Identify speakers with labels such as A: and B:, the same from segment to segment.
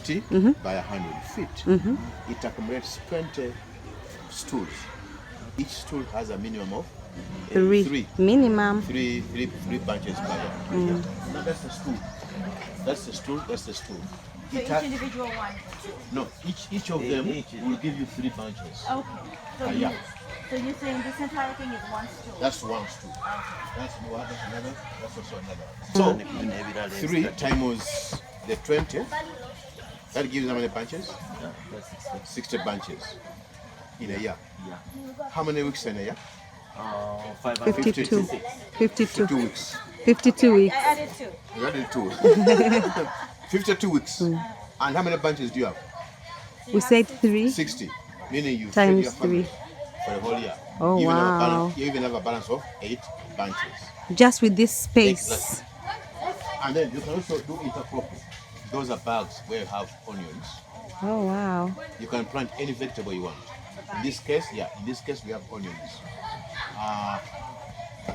A: 50 by 100 feet. It accommodates 20 stools. Each stool has a minimum of three.
B: Minimum.
A: Three bunches by year. Now that's the stool. That's the stool. That's the stool.
C: So each individual one?
A: No, each of them will give you 3 bunches.
C: Okay. So you're saying this entire thing is one stool?
A: That's one stool.
C: Okay.
A: That's one. That's another. That's also another. So 3 times the 20. That gives how many bunches? 60 bunches in a year.
D: Yeah.
A: How many weeks in a year?
B: 52. 52
A: weeks.
B: 52 weeks.
C: I added 2.
A: You added 2. 52 weeks. And how many bunches do you have?
B: We said 3
A: 60. Meaning you
B: times
A: feed your family
B: 3.
A: for the whole year.
B: Oh, wow.
A: You even have a balance of 8 bunches.
B: Just with this space.
A: Exactly. And then you can also do intercropping. Those are bags where you have onions.
B: Oh, wow.
A: You can plant any vegetable you want. In this case, we have onions.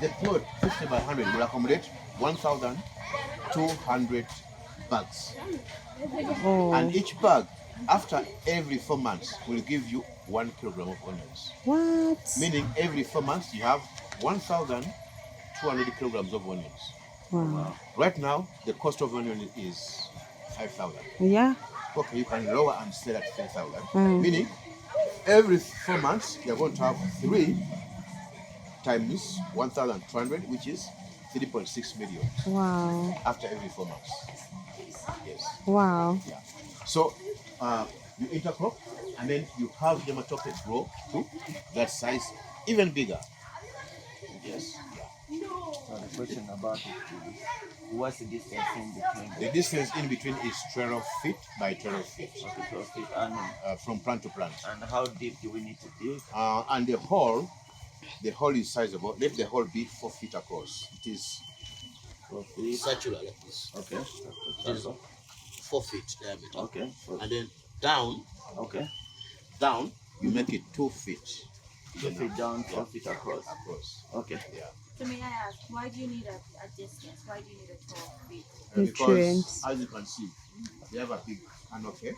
A: The plot 50 by 100 will accommodate 1,200 bags.
B: Oh.
A: And each bag, after every 4 months, will give you 1 kilogram of onions.
B: What?
A: Meaning every 4 months you have 1,200 kilograms of onions.
B: Wow.
A: Right now, the cost of onion is 5,000.
B: Yeah.
A: Okay, you can lower and sell at 10,000. Meaning, every 4 months, you're going to have 3 times 1,200, which is 3.6 million.
B: Wow.
A: After every 4 months. Yes.
B: Wow.
A: Yeah. So, you intercrop, and then you have the matoke grow to that size, even bigger. Yes.
D: So the question about it is, what's the distance in between?
A: The distance in between is 12 feet by 12 feet.
D: Okay, 12 feet. And
A: from plant to plant.
D: And how deep do we need to dig?
A: And the hole is sizable. Let the hole be 4 feet across. It is
D: 4 feet.
A: circular like this.
D: Okay.
A: It is 4 feet diameter.
D: Okay.
A: And then down, you make it 2 feet.
D: 2 feet down, 4 feet across. Okay.
A: Yeah.
C: So may I ask, why do you need a distance? Why do you need a 12 feet?
B: Nutrients.
A: Because, as you can see, they have a big canopy.
C: Okay.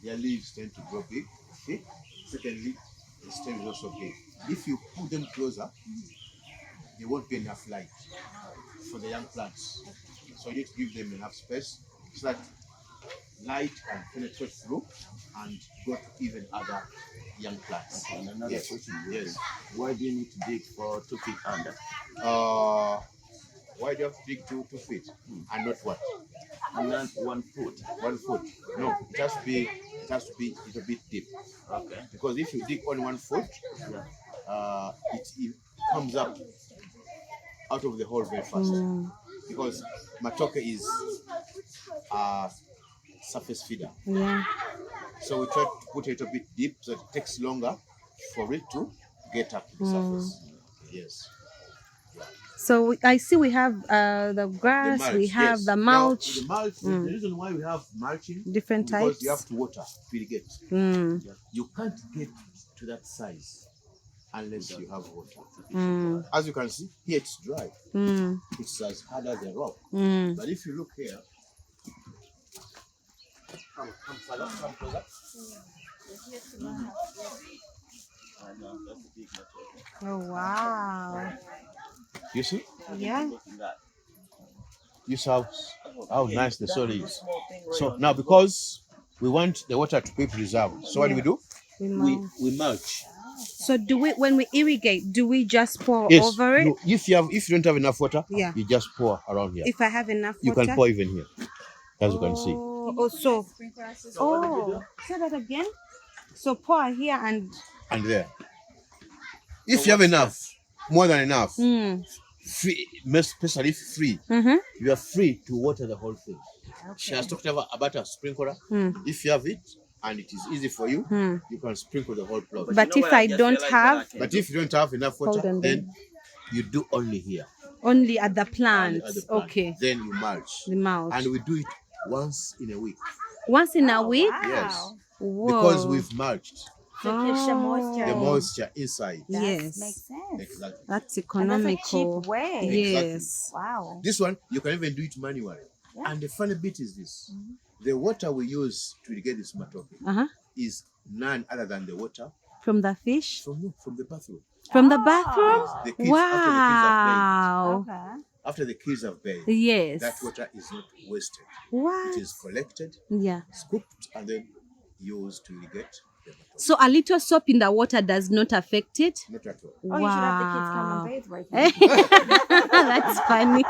A: Their leaves tend to grow big, thick. Secondly, the stem is also big. If you put them closer, there won't be enough light for the young plants. So you need to give them enough space so that light can penetrate through and go to even other young plants.
D: And another question.
A: Yes.
D: Why do you need to dig for 2 feet under?
A: Why do you have to dig 2 feet and not what?
D: Not 1 foot.
A: 1 foot. No, it has to be a bit deep.
D: Okay.
A: Because if you dig on 1 foot, it comes up out of the hole very fast. Because matoke is a surface feeder.
B: Yeah.
A: So we try to put it a bit deep so it takes longer for it to get up to the surface. Yes.
B: So I see we have the grass,
A: The mulch,
B: we have
A: yes.
B: the mulch.
A: Now, the mulch, the reason why we have mulching
B: Different
A: because
B: types.
A: you have to water, irrigate. You can't get to that size unless you have water. As you can see, here it's dry. It's as hard as a rock. But if you look here, come closer.
B: Oh, wow.
A: You see?
B: Yeah.
A: You see how nice the soil is. So now, because we want the water to be preserved, so what do? We mulch.
B: So when we irrigate, do we just pour
A: Yes,
B: over it?
A: if you don't have enough water,
B: Yeah.
A: you just pour around here.
B: If I have enough
A: You
B: water?
A: can pour even here, as you can see.
B: Say that again. So pour here and
A: there. If you have enough, more than enough, free, especially if free, you are free to water the whole thing. She has talked about a sprinkler. If you have it and it is easy for you, you can sprinkle the whole plot.
B: But if I don't have,
A: But if you don't have enough water, then you do only here.
B: Only at the plant. Okay.
A: Then you mulch.
B: The mulch.
A: And we do it once in a week.
B: Once in a week?
A: Yes.
B: Whoa.
A: Because we've mulched.
C: So it keeps the moisture.
A: The moisture inside.
B: Yes.
C: Makes sense.
A: Exactly.
B: That's
C: And
B: economical.
C: that's a cheap way.
B: Yes.
C: Wow.
A: This one, you can even do it manually.
C: Yeah.
A: And the funny bit is this. The water we use to irrigate this matoke
B: Uh-huh.
A: is none other than the water
B: From the fish?
A: from the bathroom.
B: From the bathroom?
A: The kids,
B: Wow.
C: Okay.
A: after the kids have bathed,
B: Yes.
A: that water is not wasted.
B: What?
A: It is collected,
B: Yeah.
A: scooped, and then used to irrigate the matoke.
B: So a little soap in the water does not affect it?
A: Not at all.
C: Oh, you should have the kids come and
B: Wow.
C: bathe right now.
B: That's funny.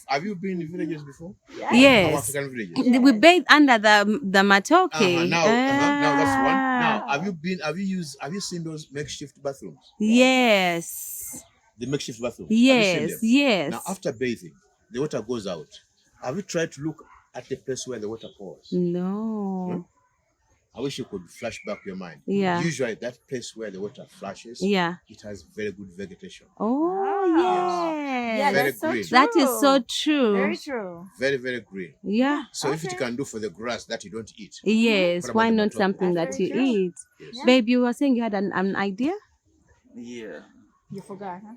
A: Have you been in villages before? Our
B: Yes.
A: African villages.
B: We bathe under the matoke.
A: Now that's one. Now
B: Ah.
A: have you seen those makeshift bathrooms?
B: Yes.
A: The makeshift bathrooms. Have you seen
B: Yes.
A: them?
B: Yes.
A: Now after bathing, the water goes out. Have you tried to look at the place where the water pours?
B: No.
A: I wish you could flash back your mind.
B: Yeah.
A: Usually that place where the water flashes,
B: Yeah.
A: it has very good vegetation.
B: Oh,
C: Yeah,
B: yes.
A: Very
C: that's so
A: green.
C: true.
B: That is so true.
C: Very true.
A: Very, very green.
B: Yeah.
A: So if it can do for the grass that you don't eat,
B: Yes.
A: What about
B: Why
A: the
B: not
A: matoke?
B: something
C: That's
B: that you
C: very true.
B: eat?
A: yes.
B: Babe, you were saying you had an idea?
D: Yeah.
C: You forgot, huh?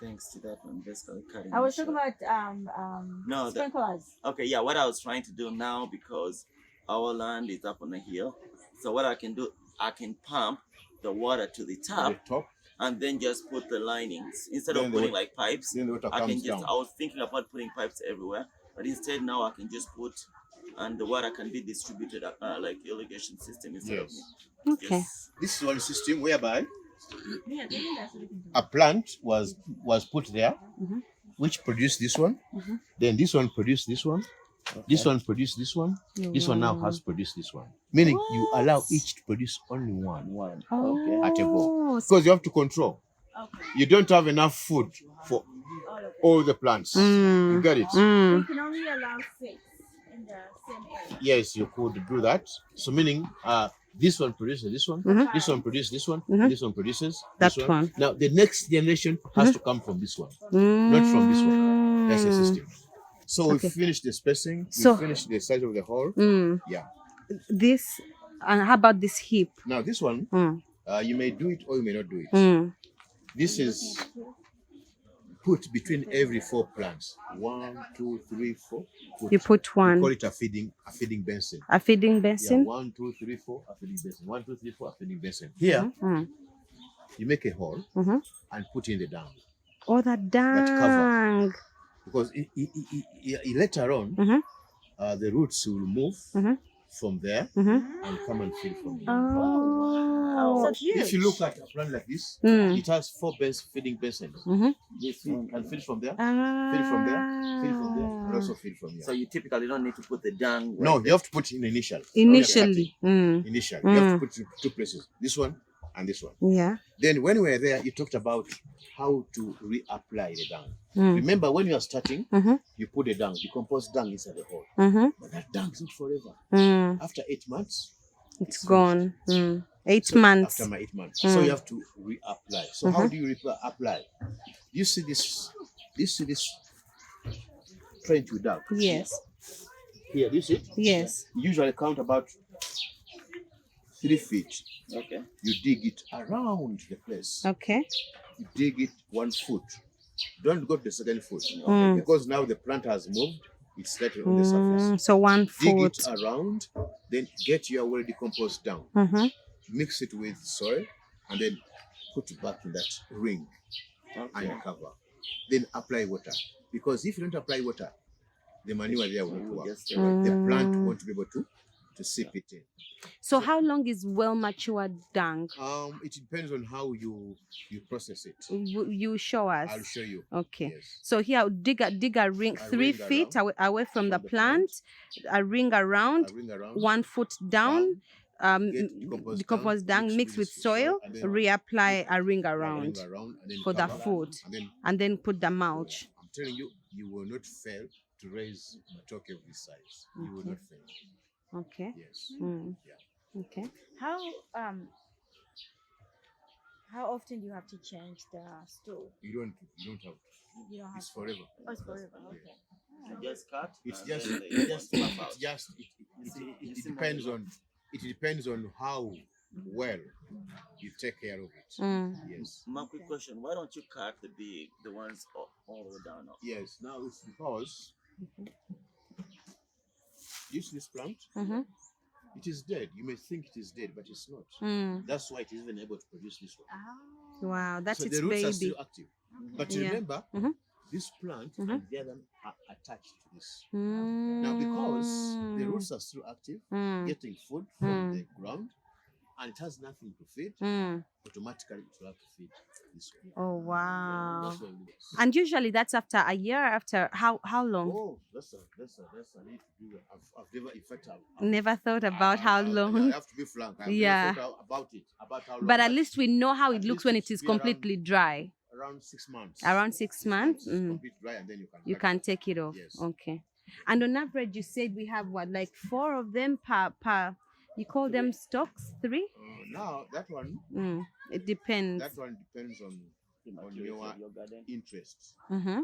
D: Thanks to that one, basically cutting.
C: I was
D: it
C: talking
D: short.
C: about
D: No, that-
C: sprinklers.
D: Okay, yeah, what I was trying to do now, because our land is up on a hill, so what I can do, I can pump the water to the
A: At
D: top
A: the top,
D: and then just put the linings instead
A: Then
D: of
A: the
D: putting
A: wa-
D: like pipes.
A: then the water
D: I can
A: comes
D: just.
A: down.
D: I was thinking about putting pipes everywhere, but instead now I can just put, and the water can be distributed like irrigation system instead of
A: Yes.
D: me.
B: Okay.
D: Just,
A: This is one system whereby
C: Yeah, they think that's what we can do.
A: a plant was put there,
B: Mhm.
A: which produced this one.
B: Mhm.
A: Then this one produced this one. This one produced this one. This one now has produced this one. Meaning you allow each to produce only one
D: one.
B: Oh.
A: at a go. Because you have to control.
C: Okay.
A: You don't have enough food for
C: All of it.
A: all the plants. You get it?
C: So
B: Mm.
C: you can only allow 6 in the same area.
A: Yes, you could do that. So meaning this one produces this one,
B: Mhm.
A: this one produces this one,
B: Mhm.
A: this one produces
B: That
A: this
B: one.
A: Now the next generation has to come from this one. Not from this one. That's the system. So we
B: Okay.
A: finished the spacing,
B: So-
A: we finished the size of the hole.
B: Mm.
A: Yeah.
B: This, and how about this hip?
A: Now this one,
B: Mm.
A: you may do it or you may not do it.
B: Mm.
A: This is put between every 4 plants. 1, 2, 3, 4.
B: You put
A: We call
B: one.
A: it a feeding basin.
B: A feeding
A: Yeah,
B: basin?
A: 1, 2, 3, 4, a feeding basin. 1, 2, 3, 4, a feeding basin. Here,
B: Mm.
A: you make a hole
B: Mhm.
A: and put in the dung.
B: Oh, the dung.
A: Because later on,
B: Mhm.
A: The roots will move
B: Mhm.
A: from there
B: Mhm.
A: and come and feed from here.
B: Oh.
C: So huge.
A: If you look at a plant like this,
B: Mm.
A: it has 4 feeding basins.
B: Mhm.
D: This
A: You
D: one.
A: can feed from there,
B: Ah.
A: feed from there, feed from there, and also feed from here.
D: So you typically don't need to put the dung.
A: No,
D: right
A: you have to put in initial.
B: Initially. Mm.
A: Initial. You have to put in 2 places. This one and this one.
B: Yeah.
A: Then when we were there, you talked about how to reapply the dung.
B: Mm.
A: Remember when you are starting,
B: Mhm.
A: you put the dung, the compost dung inside the hole.
B: Mhm.
A: But that dung is not forever.
B: Mm.
A: After 8 months,
B: It's gone. Mm. 8
A: So
B: months.
A: After my 8 months. So you have to reapply. So how do you apply? You see this trench we dug.
B: Yes.
A: Here, this is it.
B: Yes.
A: You usually count about 3 feet.
D: Okay.
A: You dig it around the place.
B: Okay.
A: You dig it 1 foot. Don't go to the second foot.
B: Mm.
A: Because now the plant has moved, it's slightly on the surface.
B: So 1
A: Dig
B: foot.
A: it around, then get your already compost down.
B: Mhm.
A: Mix it with soil, and then put it back in that ring
D: Okay.
A: and cover. Then apply water. Because if you don't apply water, the manure there will not
D: You
A: work.
D: just
A: The plant won't be able to sip it in.
B: So how long is well matured dung?
A: It depends on how you process it.
B: You show us.
A: I'll show you.
B: Okay.
A: Yes.
B: So here I'll dig a ring
A: A
B: 3
A: ring
B: feet
A: around
B: away from the
A: the
B: plant, a ring around,
A: A ring around.
B: 1 foot down,
A: Get decomposed
B: decomposed dung mixed with soil,
A: and then
B: reapply a ring
A: a ring
B: around
A: around, and then
B: for the
A: cover,
B: foot,
A: and then
B: put the mulch.
A: I'm telling you, you will not fail to raise matoke of this size. You will
B: Okay.
A: not fail.
B: Okay.
A: Yes.
B: Mm.
A: Yeah.
B: Okay.
C: How often do you have to change the stool?
A: You don't have
C: You don't have
A: it's
C: to.
A: forever.
C: Oh, it's forever. Okay.
D: just cut.
A: It's
D: and
A: just
D: then
A: it
D: they
A: just
D: puff out.
A: it depends on how well you take care of it.
B: Mm.
A: Yes.
D: My quick question: why don't you cut the ones all the way down?
A: Yes. Now it's because You see this plant?
B: Mm-hmm.
A: It is dead. You may think it is dead, but it's not.
B: Mm.
A: That's why it is even able to produce this one.
C: Oh.
B: Wow, that's
A: So
B: its
A: the roots are
B: baby.
A: still active. But
B: Yeah.
A: remember,
B: Mhm.
A: this plant
B: Mhm.
A: and the other are attached to this. Now, because the roots are still active,
B: Mm.
A: getting food from
B: Mm.
A: the ground, and it has nothing to feed,
B: Mm.
A: automatically it will have to feed this one.
B: Oh wow.
A: That's what it is.
B: And usually that's after a year. After how long?
A: Oh, that's a need to do that. I've never, in fact,
B: Never thought about how
A: I
B: long.
A: have to be frank. I've
B: Yeah.
A: never thought about it, about how long.
B: But at least we know how it
A: at
B: looks
A: least
B: when
A: it
B: it is
A: should be around-
B: completely dry.
A: around 6 months.
B: Around 6 months.
A: It's
B: Mm.
A: complete dry, and then you can.
B: You
A: cut
B: can
A: it.
B: take it off.
A: Yes.
B: Okay. And on average, you said we have what, like 4 of them per. You call them stalks? 3?
A: Now that one,
B: It depends.
A: depends on your
D: Your garden.
A: interests.
B: Mm-hmm.